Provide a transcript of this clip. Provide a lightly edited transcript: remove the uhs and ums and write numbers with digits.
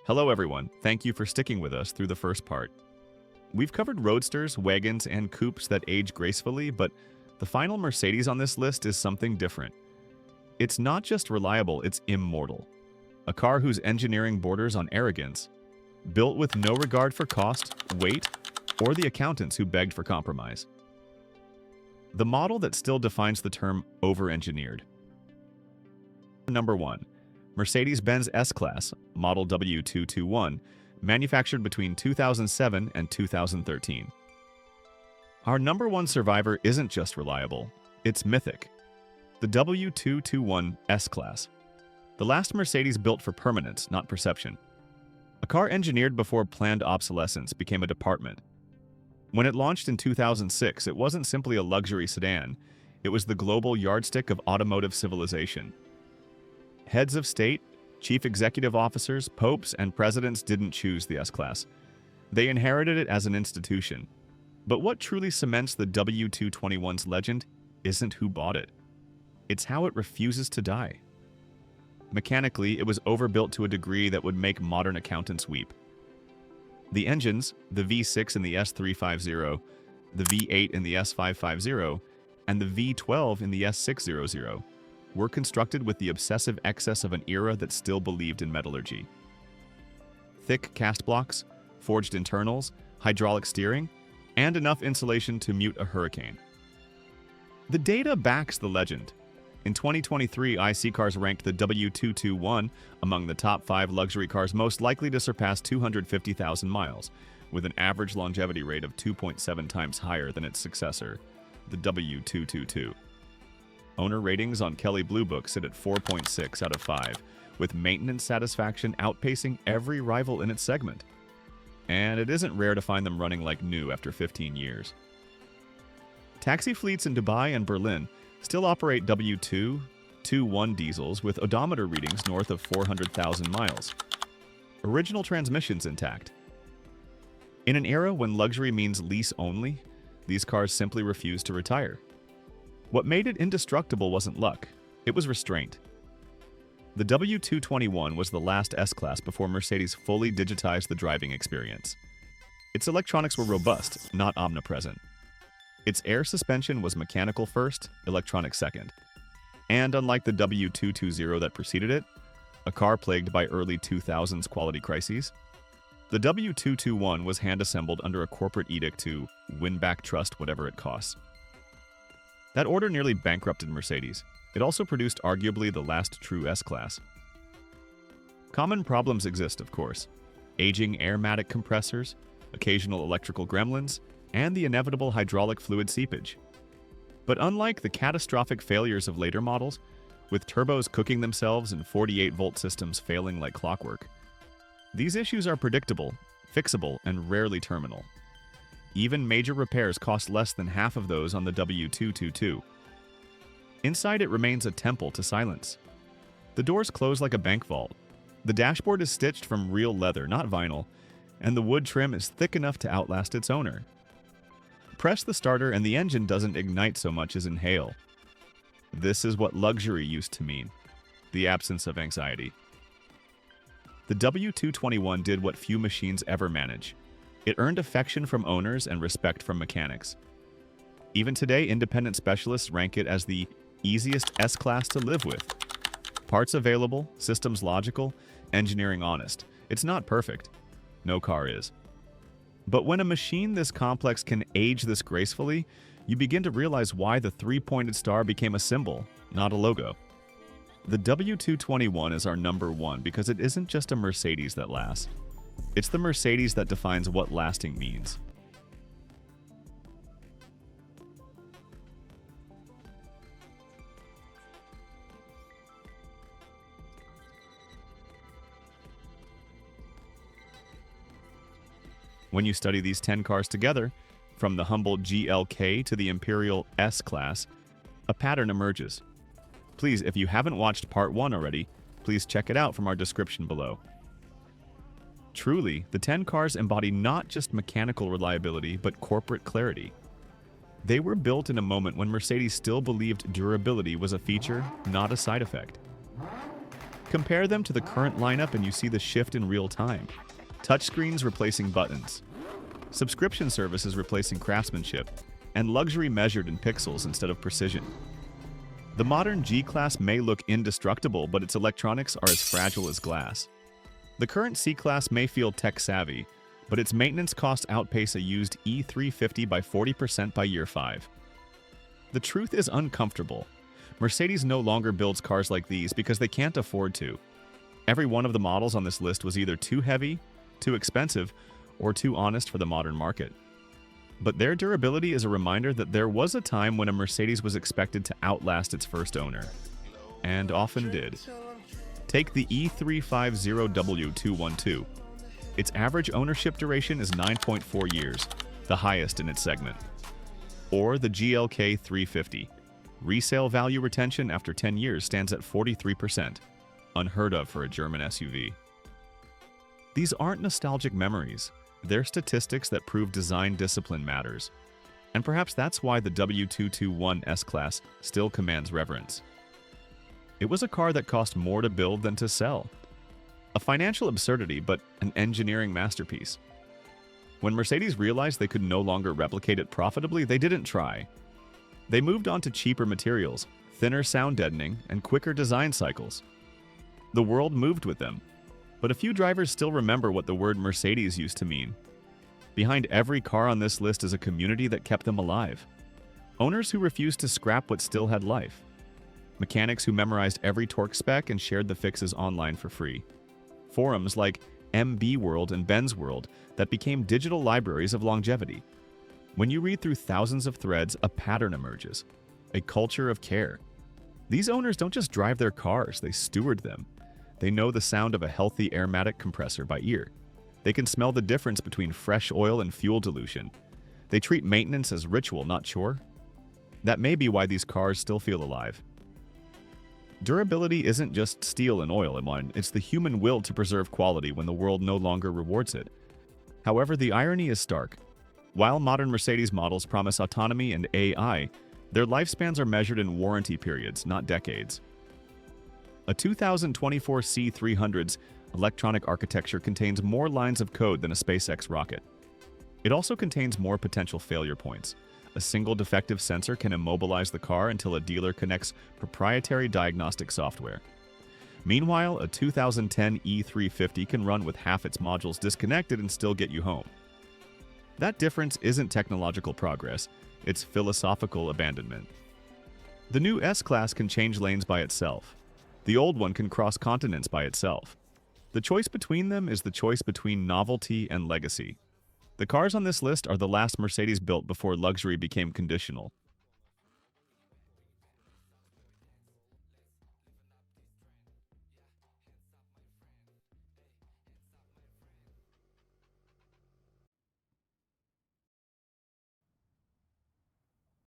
Hello everyone, thank you for sticking with us through the first part. We've covered roadsters, wagons, and coupes that age gracefully, but the final Mercedes on this list is something different. It's not just reliable, it's immortal. A car whose engineering borders on arrogance, built with no regard for cost, weight, or the accountants who begged for compromise. The model that still defines the term over-engineered. Number 1. Mercedes-Benz S-Class, model W221, manufactured between 2007 and 2013. Our number one survivor isn't just reliable, it's mythic. The W221 S-Class. The last Mercedes built for permanence, not perception. A car engineered before planned obsolescence became a department. When it launched in 2006, it wasn't simply a luxury sedan, it was the global yardstick of automotive civilization. Heads of state, chief executive officers, popes, and presidents didn't choose the S-Class. They inherited it as an institution. But what truly cements the W221's legend isn't who bought it. It's how it refuses to die. Mechanically, it was overbuilt to a degree that would make modern accountants weep. The engines, the V6 in the S350, the V8 in the S550, and the V12 in the S600, were constructed with the obsessive excess of an era that still believed in metallurgy. Thick cast blocks, forged internals, hydraulic steering, and enough insulation to mute a hurricane. The data backs the legend. In 2023, IC Cars ranked the W221 among the top 5 luxury cars most likely to surpass 250,000 miles, with an average longevity rate of 2.7 times higher than its successor, the W222. Owner ratings on Kelley Blue Book sit at 4.6 out of 5, with maintenance satisfaction outpacing every rival in its segment. And it isn't rare to find them running like new after 15 years. Taxi fleets in Dubai and Berlin still operate W221 diesels with odometer readings north of 400,000 miles. Original transmissions intact. In an era when luxury means lease only, these cars simply refuse to retire. What made it indestructible wasn't luck, it was restraint. The W221 was the last S-Class before Mercedes fully digitized the driving experience. Its electronics were robust, not omnipresent. Its air suspension was mechanical first, electronic second. And unlike the W220 that preceded it, a car plagued by early 2000s quality crises, the W221 was hand-assembled under a corporate edict to win back trust whatever it costs. That order nearly bankrupted Mercedes. It also produced arguably the last true S-Class. Common problems exist, of course. Aging airmatic compressors, occasional electrical gremlins, and the inevitable hydraulic fluid seepage. But unlike the catastrophic failures of later models, with turbos cooking themselves and 48-volt systems failing like clockwork, these issues are predictable, fixable, and rarely terminal. Even major repairs cost less than half of those on the W222. Inside it remains a temple to silence. The doors close like a bank vault. The dashboard is stitched from real leather, not vinyl, and the wood trim is thick enough to outlast its owner. Press the starter and the engine doesn't ignite so much as inhale. This is what luxury used to mean, the absence of anxiety. The W221 did what few machines ever manage. It earned affection from owners and respect from mechanics. Even today, independent specialists rank it as the easiest S-Class to live with. Parts available, systems logical, engineering honest. It's not perfect. No car is. But when a machine this complex can age this gracefully, you begin to realize why the three-pointed star became a symbol, not a logo. The W221 is our number one because it isn't just a Mercedes that lasts. It's the Mercedes that defines what lasting means. When you study these 10 cars together, from the humble GLK to the Imperial S-Class, a pattern emerges. Please, if you haven't watched part 1 already, please check it out from our description below. Truly, the 10 cars embody not just mechanical reliability, but corporate clarity. They were built in a moment when Mercedes still believed durability was a feature, not a side effect. Compare them to the current lineup and you see the shift in real time. Touchscreens replacing buttons, subscription services replacing craftsmanship, and luxury measured in pixels instead of precision. The modern G-Class may look indestructible, but its electronics are as fragile as glass. The current C-Class may feel tech-savvy, but its maintenance costs outpace a used E350 by 40% by year 5. The truth is uncomfortable. Mercedes no longer builds cars like these because they can't afford to. Every one of the models on this list was either too heavy, too expensive, or too honest for the modern market. But their durability is a reminder that there was a time when a Mercedes was expected to outlast its first owner, and often did. Take the E350 W212. Its average ownership duration is 9.4 years, the highest in its segment. Or the GLK 350. Resale value retention after 10 years stands at 43%, unheard of for a German SUV. These aren't nostalgic memories. They're statistics that prove design discipline matters. And perhaps that's why the W221 S-Class still commands reverence. It was a car that cost more to build than to sell. A financial absurdity, but an engineering masterpiece. When Mercedes realized they could no longer replicate it profitably, they didn't try. They moved on to cheaper materials, thinner sound deadening, and quicker design cycles. The world moved with them. But a few drivers still remember what the word Mercedes used to mean. Behind every car on this list is a community that kept them alive. Owners who refused to scrap what still had life. Mechanics who memorized every torque spec and shared the fixes online for free. Forums like MB World and Benz World that became digital libraries of longevity. When you read through thousands of threads, a pattern emerges. A culture of care. These owners don't just drive their cars, they steward them. They know the sound of a healthy aromatic compressor by ear. They can smell the difference between fresh oil and fuel dilution. They treat maintenance as ritual, not chore. That may be why these cars still feel alive. Durability isn't just steel and oil, it's the human will to preserve quality when the world no longer rewards it. However, the irony is stark. While modern Mercedes models promise autonomy and AI, their lifespans are measured in warranty periods, not decades. A 2024 C300's electronic architecture contains more lines of code than a SpaceX rocket. It also contains more potential failure points. A single defective sensor can immobilize the car until a dealer connects proprietary diagnostic software. Meanwhile, a 2010 E350 can run with half its modules disconnected and still get you home. That difference isn't technological progress, it's philosophical abandonment. The new S-Class can change lanes by itself. The old one can cross continents by itself. The choice between them is the choice between novelty and legacy. The cars on this list are the last Mercedes built before luxury became conditional.